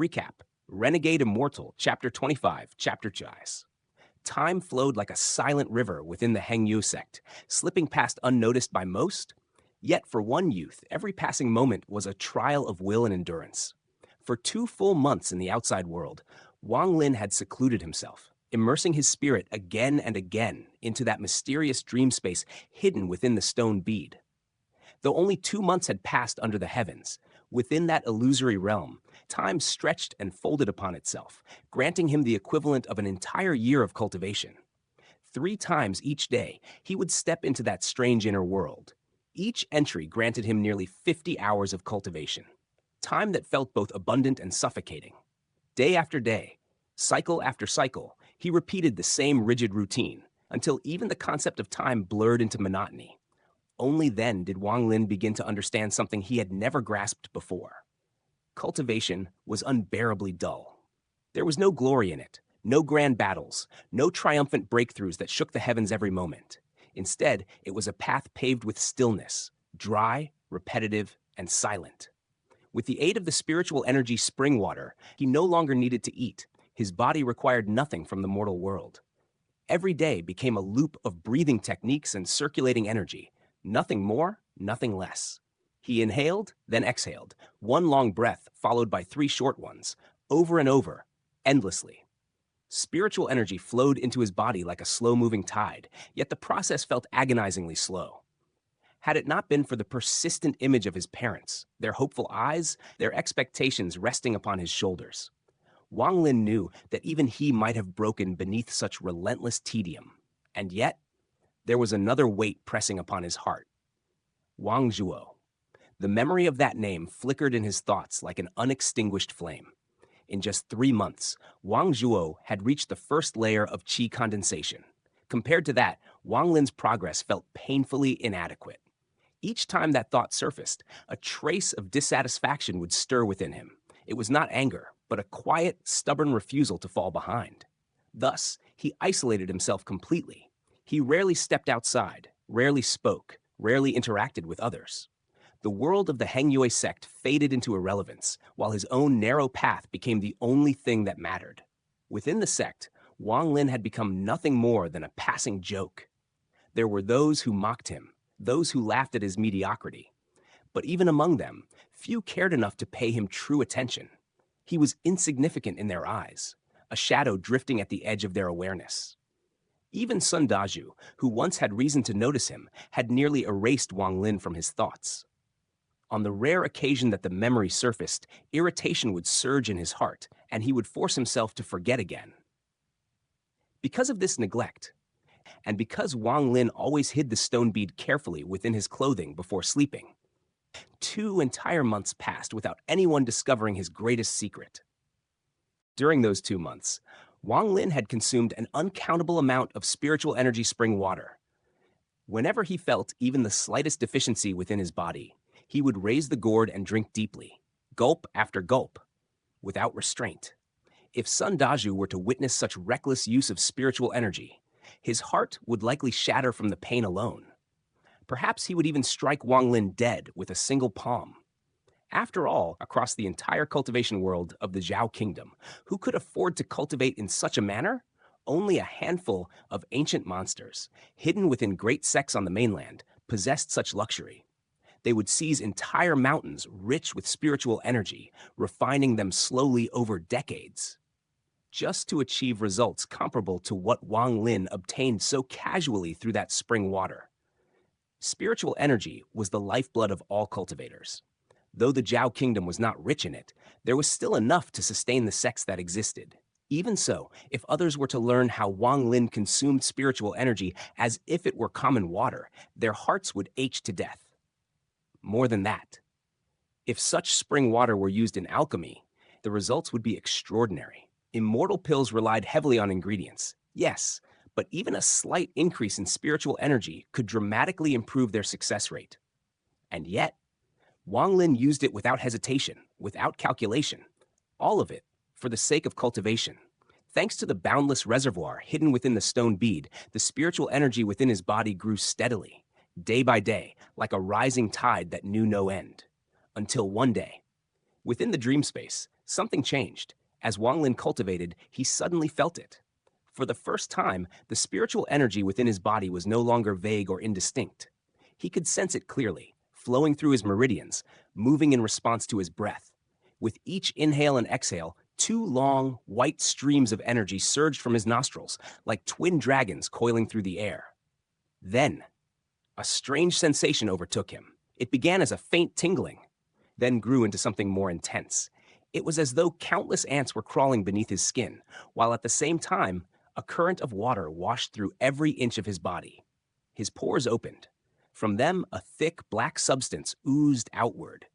Recap: Renegade Immortal, Chapter 25, Chapter Chais. Time flowed like a silent river within the Hengyu sect, slipping past unnoticed by most. Yet for one youth, every passing moment was a trial of will and endurance. For 2 full months in the outside world, Wang Lin had secluded himself, immersing his spirit again and again into that mysterious dream space hidden within the stone bead. Though only 2 months had passed under the heavens, within that illusory realm, time stretched and folded upon itself, granting him the equivalent of an entire year of cultivation. 3 times each day, he would step into that strange inner world. Each entry granted him nearly 50 hours of cultivation, time that felt both abundant and suffocating. Day after day, cycle after cycle, he repeated the same rigid routine, until even the concept of time blurred into monotony. Only then did Wang Lin begin to understand something he had never grasped before. Cultivation was unbearably dull. There was no glory in it, no grand battles, no triumphant breakthroughs that shook the heavens every moment. Instead, it was a path paved with stillness, dry, repetitive, and silent. With the aid of the spiritual energy spring water, he no longer needed to eat. His body required nothing from the mortal world. Every day became a loop of breathing techniques and circulating energy. Nothing more, nothing less. He inhaled, then exhaled, 1 long breath followed by 3 short ones, over and over, endlessly. Spiritual energy flowed into his body like a slow-moving tide, yet the process felt agonizingly slow. Had it not been for the persistent image of his parents, their hopeful eyes, their expectations resting upon his shoulders, Wang Lin knew that even he might have broken beneath such relentless tedium. And yet, there was another weight pressing upon his heart. Wang Zhuo. The memory of that name flickered in his thoughts like an unextinguished flame. In just 3 months, Wang Zhuo had reached the first layer of qi condensation. Compared to that, Wang Lin's progress felt painfully inadequate. Each time that thought surfaced, a trace of dissatisfaction would stir within him. It was not anger, but a quiet, stubborn refusal to fall behind. Thus, he isolated himself completely. He rarely stepped outside, rarely spoke, rarely interacted with others. The world of the Hengyu sect faded into irrelevance, while his own narrow path became the only thing that mattered. Within the sect, Wang Lin had become nothing more than a passing joke. There were those who mocked him, those who laughed at his mediocrity. But even among them, few cared enough to pay him true attention. He was insignificant in their eyes, a shadow drifting at the edge of their awareness. Even Sun Daju, who once had reason to notice him, had nearly erased Wang Lin from his thoughts. On the rare occasion that the memory surfaced, irritation would surge in his heart, and he would force himself to forget again. Because of this neglect, and because Wang Lin always hid the stone bead carefully within his clothing before sleeping, 2 entire months passed without anyone discovering his greatest secret. During those 2 months, Wang Lin had consumed an uncountable amount of spiritual energy spring water. Whenever he felt even the slightest deficiency within his body, he would raise the gourd and drink deeply, gulp after gulp, without restraint. If Sun Daju were to witness such reckless use of spiritual energy, his heart would likely shatter from the pain alone. Perhaps he would even strike Wang Lin dead with a single palm. After all, across the entire cultivation world of the Zhao Kingdom, who could afford to cultivate in such a manner? Only a handful of ancient monsters, hidden within great sects on the mainland, possessed such luxury. They would seize entire mountains rich with spiritual energy, refining them slowly over decades, just to achieve results comparable to what Wang Lin obtained so casually through that spring water. Spiritual energy was the lifeblood of all cultivators. Though the Zhao Kingdom was not rich in it, there was still enough to sustain the sects that existed. Even so, if others were to learn how Wang Lin consumed spiritual energy as if it were common water, their hearts would ache to death. More than that, if such spring water were used in alchemy, the results would be extraordinary. Immortal pills relied heavily on ingredients, yes, but even a slight increase in spiritual energy could dramatically improve their success rate. And yet, Wang Lin used it without hesitation, without calculation, all of it for the sake of cultivation. Thanks to the boundless reservoir hidden within the stone bead, the spiritual energy within his body grew steadily, day by day, like a rising tide that knew no end. Until one day, within the dream space, something changed. As Wang Lin cultivated, he suddenly felt it. For the first time, the spiritual energy within his body was no longer vague or indistinct. He could sense it clearly, flowing through his meridians, moving in response to his breath. With each inhale and exhale, two long, white streams of energy surged from his nostrils, like twin dragons coiling through the air. Then, a strange sensation overtook him. It began as a faint tingling, then grew into something more intense. It was as though countless ants were crawling beneath his skin, while at the same time, a current of water washed through every inch of his body. His pores opened. From them, a thick black substance oozed outward,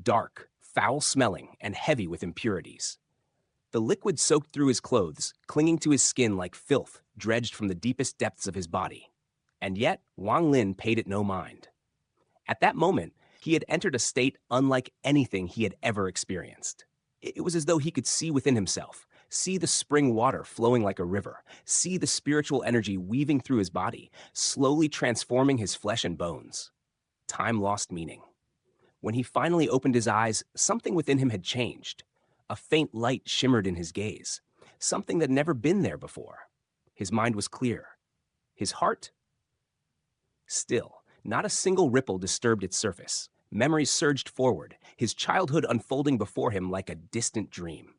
dark, foul-smelling, and heavy with impurities. The liquid soaked through his clothes, clinging to his skin like filth dredged from the deepest depths of his body. And yet, Wang Lin paid it no mind. At that moment, he had entered a state unlike anything he had ever experienced. It was as though he could see within himself, see the spring water flowing like a river, see the spiritual energy weaving through his body, slowly transforming his flesh and bones. Time lost meaning. When he finally opened his eyes, something within him had changed. A faint light shimmered in his gaze, something that had never been there before. His mind was clear. His heart? Still, not a single ripple disturbed its surface. Memories surged forward, his childhood unfolding before him like a distant dream.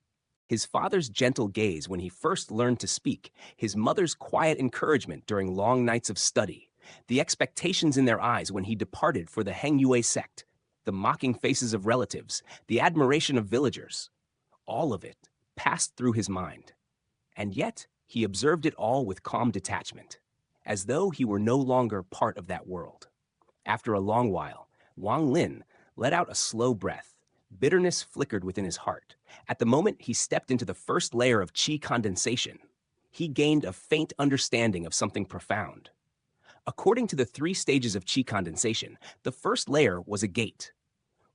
His father's gentle gaze when he first learned to speak, his mother's quiet encouragement during long nights of study, the expectations in their eyes when he departed for the Xianxia sect, the mocking faces of relatives, the admiration of villagers. All of it passed through his mind. And yet, he observed it all with calm detachment, as though he were no longer part of that world. After a long while, Wang Lin let out a slow breath. Bitterness flickered within his heart. At the moment he stepped into the first layer of qi condensation, he gained a faint understanding of something profound. According to the 3 stages of qi condensation, the first layer was a gate.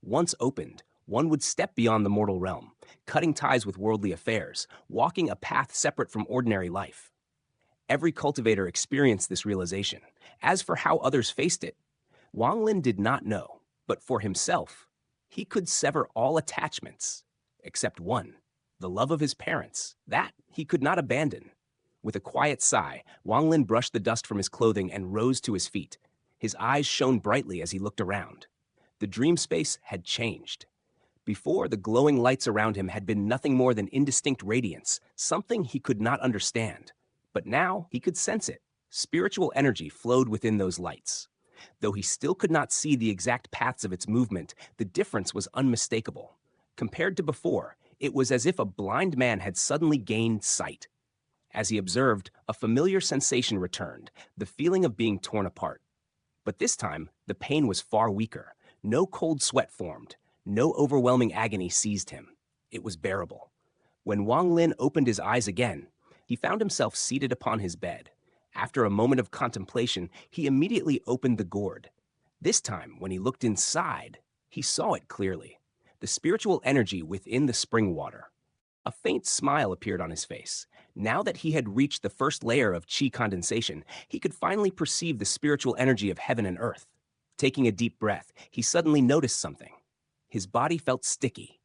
Once opened, one would step beyond the mortal realm, cutting ties with worldly affairs, walking a path separate from ordinary life. Every cultivator experienced this realization. As for how others faced it, Wang Lin did not know, but for himself, he could sever all attachments, except one, the love of his parents. That he could not abandon. With a quiet sigh, Wang Lin brushed the dust from his clothing and rose to his feet. His eyes shone brightly as he looked around. The dream space had changed. Before, the glowing lights around him had been nothing more than indistinct radiance, something he could not understand. But now he could sense it. Spiritual energy flowed within those lights. Though he still could not see the exact paths of its movement, the difference was unmistakable. Compared to before, it was as if a blind man had suddenly gained sight. As he observed, a familiar sensation returned, the feeling of being torn apart. But this time, the pain was far weaker. No cold sweat formed. No overwhelming agony seized him. It was bearable. When Wang Lin opened his eyes again, he found himself seated upon his bed. After a moment of contemplation, he immediately opened the gourd. This time, when he looked inside, he saw it clearly. The spiritual energy within the spring water. A faint smile appeared on his face. Now that he had reached the first layer of qi condensation, he could finally perceive the spiritual energy of heaven and earth. Taking a deep breath, he suddenly noticed something. His body felt sticky.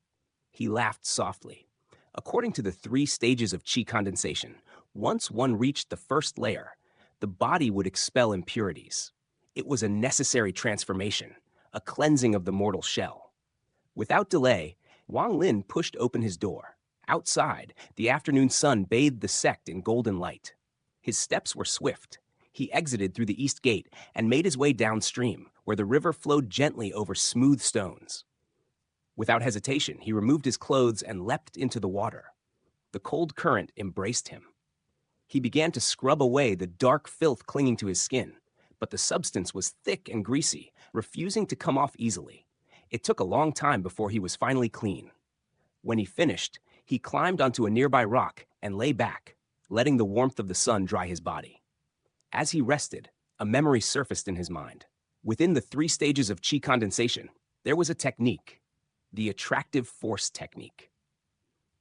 He laughed softly. According to the 3 stages of qi condensation, once one reached the first layer, the body would expel impurities. It was a necessary transformation, a cleansing of the mortal shell. Without delay, Wang Lin pushed open his door. Outside, the afternoon sun bathed the sect in golden light. His steps were swift. He exited through the east gate and made his way downstream, where the river flowed gently over smooth stones. Without hesitation, he removed his clothes and leapt into the water. The cold current embraced him. He began to scrub away the dark filth clinging to his skin, but the substance was thick and greasy, refusing to come off easily. It took a long time before he was finally clean. When he finished, he climbed onto a nearby rock and lay back, letting the warmth of the sun dry his body. As he rested, a memory surfaced in his mind. Within the 3 stages of qi condensation, there was a technique, the attractive force technique.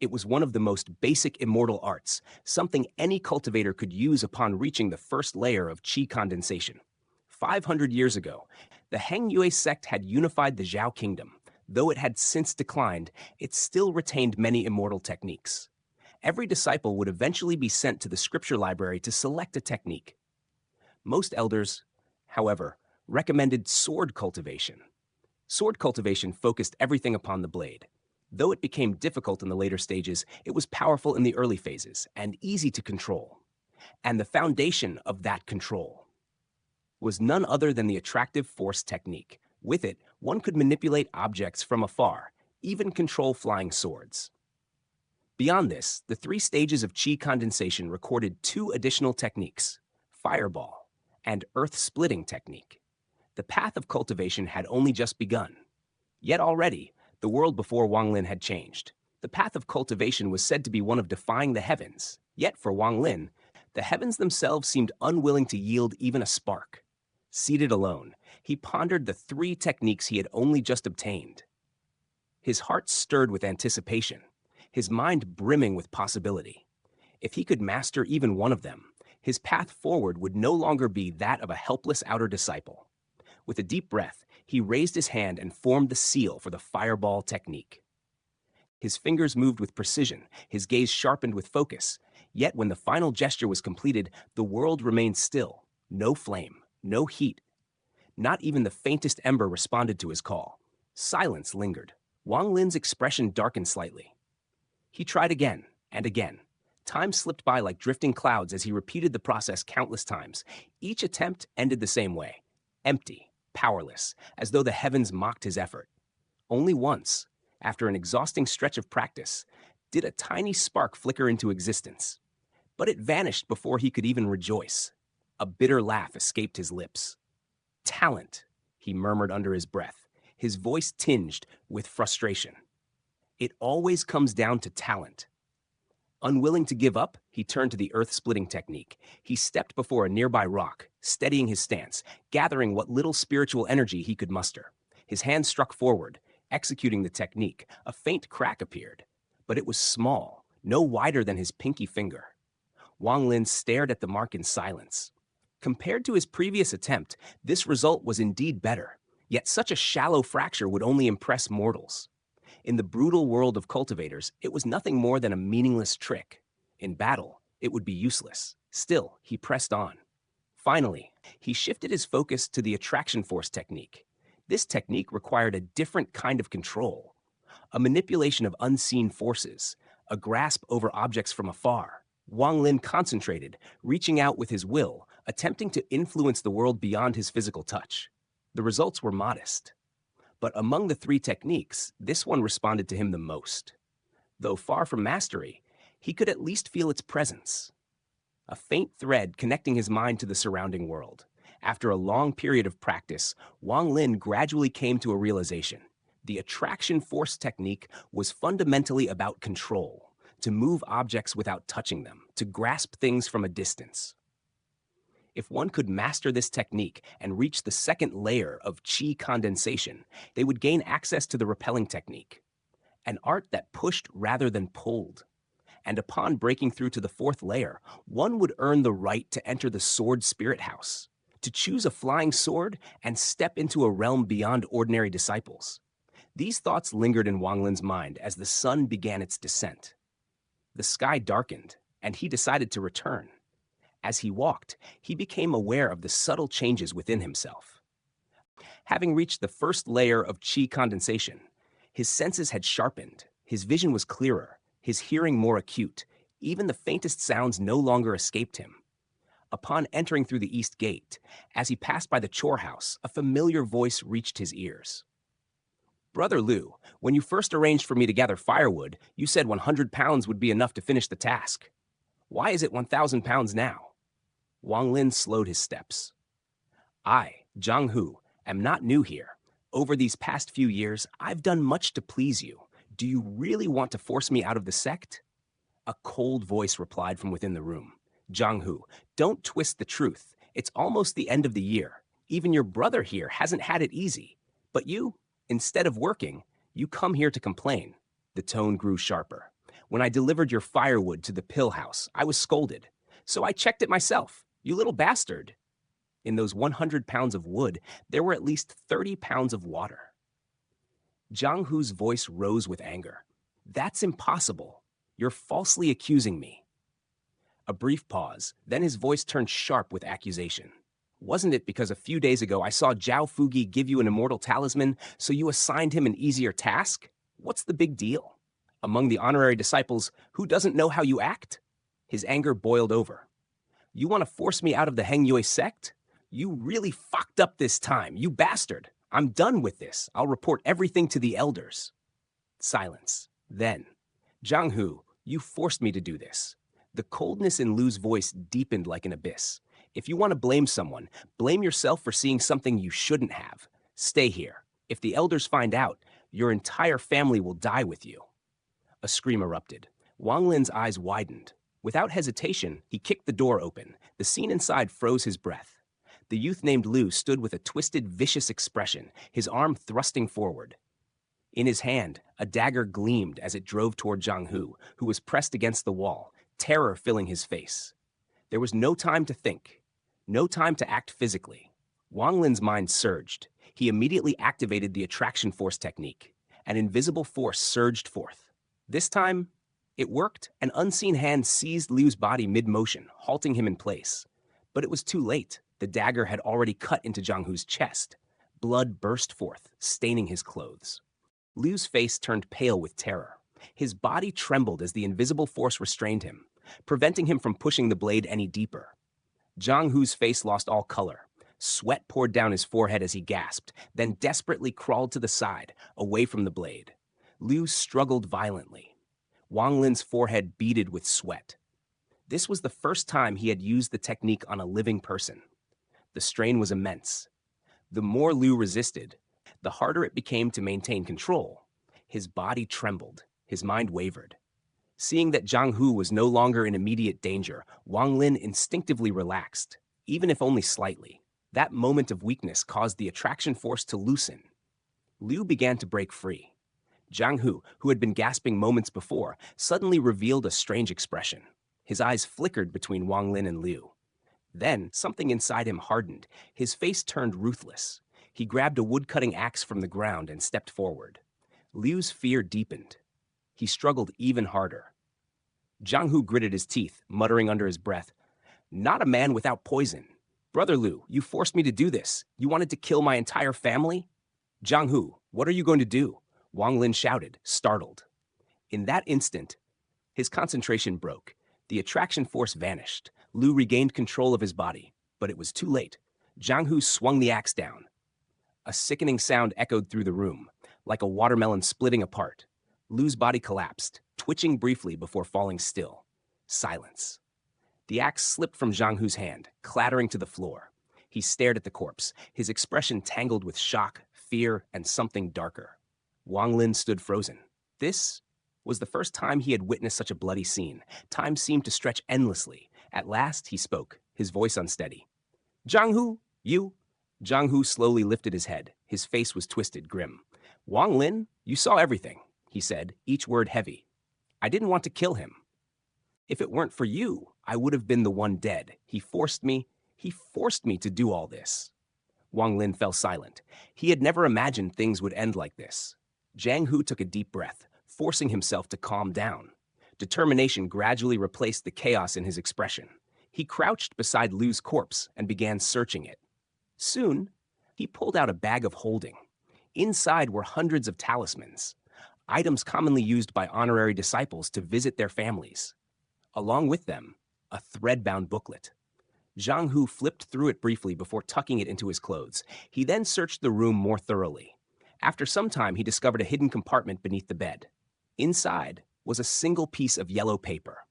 It was one of the most basic immortal arts, something any cultivator could use upon reaching the first layer of qi condensation. 500 years ago, the Xianxia sect had unified the Zhao kingdom, Though it had since declined, it still retained many immortal techniques. Every disciple would eventually be sent to the scripture library to select a technique. Most elders, however, recommended sword cultivation. Sword cultivation focused everything upon the blade. Though it became difficult in the later stages, it was powerful in the early phases and easy to control. And the foundation of that control was none other than the attractive force technique. With it, one could manipulate objects from afar, even control flying swords. Beyond this, the 3 stages of chi condensation recorded 2 additional techniques: fireball and earth-splitting technique. The path of cultivation had only just begun. Yet already, the world before Wang Lin had changed. The path of cultivation was said to be one of defying the heavens. Yet for Wang Lin, the heavens themselves seemed unwilling to yield even a spark. Seated alone, he pondered the 3 techniques he had only just obtained. His heart stirred with anticipation, his mind brimming with possibility. If he could master even one of them, his path forward would no longer be that of a helpless outer disciple. With a deep breath, he raised his hand and formed the seal for the fireball technique. His fingers moved with precision, his gaze sharpened with focus. Yet when the final gesture was completed, the world remained still. No flame, no heat. Not even the faintest ember responded to his call. Silence lingered. Wang Lin's expression darkened slightly. He tried again and again. Time slipped by like drifting clouds as he repeated the process countless times. Each attempt ended the same way: empty, powerless, as though the heavens mocked his effort. Only once, after an exhausting stretch of practice, did a tiny spark flicker into existence. But it vanished before he could even rejoice. A bitter laugh escaped his lips. "Talent," he murmured under his breath, his voice tinged with frustration. "It always comes down to talent." Unwilling to give up, he turned to the earth-splitting technique. He stepped before a nearby rock, steadying his stance, gathering what little spiritual energy he could muster. His hand struck forward, executing the technique. A faint crack appeared, but it was small, no wider than his pinky finger. Wang Lin stared at the mark in silence. Compared to his previous attempt, this result was indeed better, yet such a shallow fracture would only impress mortals. In the brutal world of cultivators, it was nothing more than a meaningless trick. In battle, it would be useless. Still, he pressed on. Finally, he shifted his focus to the attraction force technique. This technique required a different kind of control, a manipulation of unseen forces, a grasp over objects from afar. Wang Lin concentrated, reaching out with his will, attempting to influence the world beyond his physical touch. The results were modest. But among the 3 techniques, this one responded to him the most. Though far from mastery, he could at least feel its presence. A faint thread connecting his mind to the surrounding world. After a long period of practice, Wang Lin gradually came to a realization. The attraction force technique was fundamentally about control, to move objects without touching them, to grasp things from a distance. If one could master this technique and reach the 2nd layer of chi condensation, they would gain access to the repelling technique, an art that pushed rather than pulled. And upon breaking through to the 4th layer, one would earn the right to enter the sword spirit house, to choose a flying sword and step into a realm beyond ordinary disciples. These thoughts lingered in Wang Lin's mind as the sun began its descent. The sky darkened, and he decided to return. As he walked, he became aware of the subtle changes within himself. Having reached the 1st layer of chi condensation, his senses had sharpened, his vision was clearer, his hearing more acute. Even the faintest sounds no longer escaped him. Upon entering through the east gate, as he passed by the chore house, a familiar voice reached his ears. "Brother Liu, when you first arranged for me to gather firewood, you said 100 pounds would be enough to finish the task. Why is it 1,000 pounds now?" Wang Lin slowed his steps. "I, Zhang Hu, am not new here. Over these past few years, I've done much to please you. Do you really want to force me out of the sect?" A cold voice replied from within the room. "Zhang Hu, don't twist the truth. It's almost the end of the year. Even your brother here hasn't had it easy. But you, instead of working, you come here to complain." The tone grew sharper. "When I delivered your firewood to the pill house, I was scolded. So I checked it myself. You little bastard." In those 100 pounds of wood, there were at least 30 pounds of water. Zhang Hu's voice rose with anger. That's impossible. You're falsely accusing me. A brief pause, then his voice turned sharp with accusation. Wasn't it because a few days ago I saw Zhao Fugi give you an immortal talisman, so you assigned him an easier task? What's the big deal? Among the honorary disciples, who doesn't know how you act? His anger boiled over. You want to force me out of the Hengyue sect? You really fucked up this time, you bastard. I'm done with this. I'll report everything to the elders. Silence. Then, Zhang Hu, you forced me to do this. The coldness in Lu's voice deepened like an abyss. If you want to blame someone, blame yourself for seeing something you shouldn't have. Stay here. If the elders find out, your entire family will die with you. A scream erupted. Wang Lin's eyes widened. Without hesitation, he kicked the door open. The scene inside froze his breath. The youth named Lu stood with a twisted, vicious expression, his arm thrusting forward. In his hand, a dagger gleamed as it drove toward Zhang Hu, who was pressed against the wall, terror filling his face. There was no time to think, no time to act physically. Wang Lin's mind surged. He immediately activated the attraction force technique. An invisible force surged forth. This time, it worked. An unseen hand seized Liu's body mid-motion, halting him in place. But it was too late. The dagger had already cut into Zhang Hu's chest. Blood burst forth, staining his clothes. Liu's face turned pale with terror. His body trembled as the invisible force restrained him, preventing him from pushing the blade any deeper. Zhang Hu's face lost all color. Sweat poured down his forehead as he gasped, then desperately crawled to the side, away from the blade. Liu struggled violently. Wang Lin's forehead beaded with sweat. This was the first time he had used the technique on a living person. The strain was immense. The more Liu resisted, the harder it became to maintain control. His body trembled, his mind wavered. Seeing that Zhang Hu was no longer in immediate danger, Wang Lin instinctively relaxed, even if only slightly. That moment of weakness caused the attraction force to loosen. Liu began to break free. Zhang Hu, who had been gasping moments before, suddenly revealed a strange expression. His eyes flickered between Wang Lin and Liu. Then, something inside him hardened. His face turned ruthless. He grabbed a wood-cutting axe from the ground and stepped forward. Liu's fear deepened. He struggled even harder. Zhang Hu gritted his teeth, muttering under his breath, "Not a man without poison. Brother Liu, you forced me to do this. You wanted to kill my entire family?" "Zhang Hu, what are you going to do?" Wang Lin shouted, startled. In that instant, his concentration broke. The attraction force vanished. Liu regained control of his body, but it was too late. Zhang Hu swung the axe down. A sickening sound echoed through the room, like a watermelon splitting apart. Liu's body collapsed, twitching briefly before falling still. Silence. The axe slipped from Zhang Hu's hand, clattering to the floor. He stared at the corpse, his expression tangled with shock, fear, and something darker. Wang Lin stood frozen. This was the first time he had witnessed such a bloody scene. Time seemed to stretch endlessly. At last, he spoke, his voice unsteady. "Zhang Hu, you?" Zhang Hu slowly lifted his head. His face was twisted, grim. "Wang Lin, you saw everything," he said, each word heavy. "I didn't want to kill him. If it weren't for you, I would have been the one dead. He forced me to do all this." Wang Lin fell silent. He had never imagined things would end like this. Zhang Hu took a deep breath, forcing himself to calm down. Determination gradually replaced the chaos in his expression. He crouched beside Liu's corpse and began searching it. Soon, he pulled out a bag of holding. Inside were hundreds of talismans, items commonly used by honorary disciples to visit their families. Along with them, a thread-bound booklet. Zhang Hu flipped through it briefly before tucking it into his clothes. He then searched the room more thoroughly. After some time, he discovered a hidden compartment beneath the bed. Inside was a single piece of yellow paper.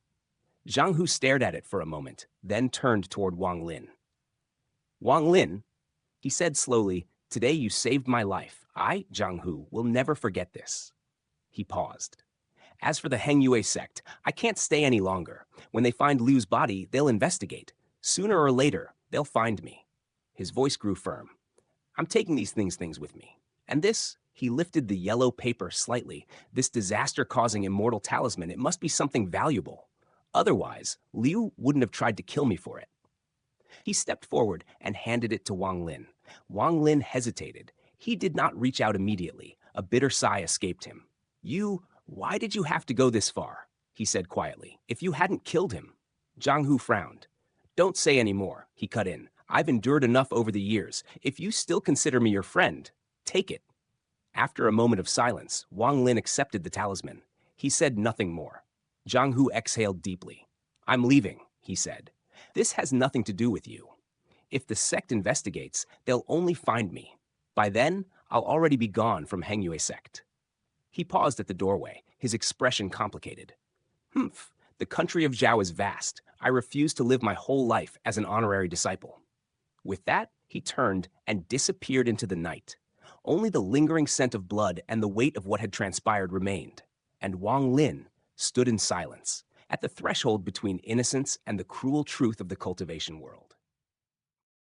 Zhang Hu stared at it for a moment, then turned toward Wang Lin. "Wang Lin," he said slowly, "today you saved my life. I, Zhang Hu, will never forget this." He paused. "As for the Hengyue sect, I can't stay any longer. When they find Liu's body, they'll investigate. Sooner or later, they'll find me." His voice grew firm. "I'm taking these things with me. And this," he lifted the yellow paper slightly, "this disaster-causing immortal talisman, it must be something valuable. Otherwise, Liu wouldn't have tried to kill me for it." He stepped forward and handed it to Wang Lin. Wang Lin hesitated. He did not reach out immediately. A bitter sigh escaped him. Why did you have to go this far? He said quietly. If you hadn't killed him. Zhang Hu frowned. Don't say any more, he cut in. I've endured enough over the years. If you still consider me your friend, take it. After a moment of silence, Wang Lin accepted the talisman. He said nothing more. Zhang Hu exhaled deeply. I'm leaving, he said. This has nothing to do with you. If the sect investigates, they'll only find me. By then, I'll already be gone from Hengyue sect. He paused at the doorway, his expression complicated. Humph, the country of Zhao is vast. I refuse to live my whole life as an honorary disciple. With that, he turned and disappeared into the night. Only the lingering scent of blood and the weight of what had transpired remained. And Wang Lin stood in silence, at the threshold between innocence and the cruel truth of the cultivation world.